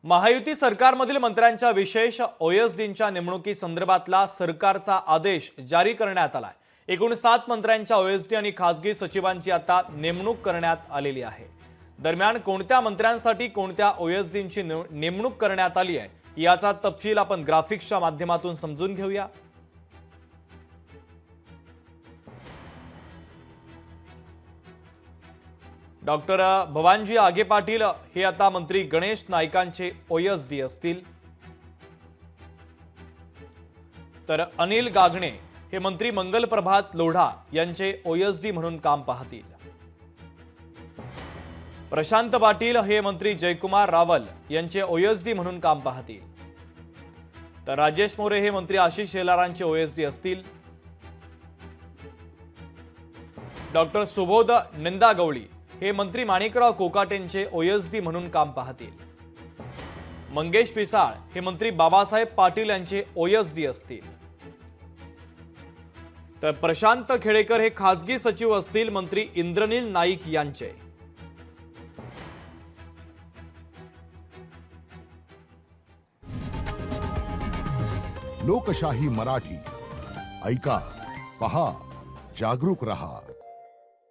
महायुती सरकारमधील मंत्र्यांच्या विशेष ओएसडींच्या नेमणुकीसंदर्भातला सरकारचा आदेश जारी करण्यात आलाय। एकूण 7 मंत्र्यांच्या ओएसडी आणि खासगी सचिवांची आता नेमणूक करण्यात आलेली आहे। दरम्यान कोणत्या मंत्र्यांसाठी कोणत्या ओएसडींची नेमणूक करण्यात आली आहे याचा तपशील आपण ग्राफिक्सच्या माध्यमातून समजून घेऊया। डॉक्टर भवानजी आगे पाटील हे आता मंत्री गणेश नाईकांचे ओएसडी असतील, तर अनिल गागणे हे मंत्री मंगल प्रभात लोढा यांचे ओएसडी म्हणून काम पाहतील। प्रशांत पाटील हे मंत्री जयकुमार रावल यांचे ओएसडी म्हणून काम पाहतील, तर राजेश मोरे हे मंत्री आशिष शेलारांचे ओएसडी असतील। डॉक्टर सुबोध निंदागवळी हे मंत्री माणिकराव कोकाटेंचे ओएसडी म्हणून काम पाहतील। मंगेश पिसाळ हे मंत्री बाबासाहेब पाटील यांचे ओएसडी असतील, तर प्रशांत खेडेकर हे खासगी सचिव असतील मंत्री इंद्रनील नाईक यांचे। लोकशाही मराठी ऐका, पहा, जागरूक रहा।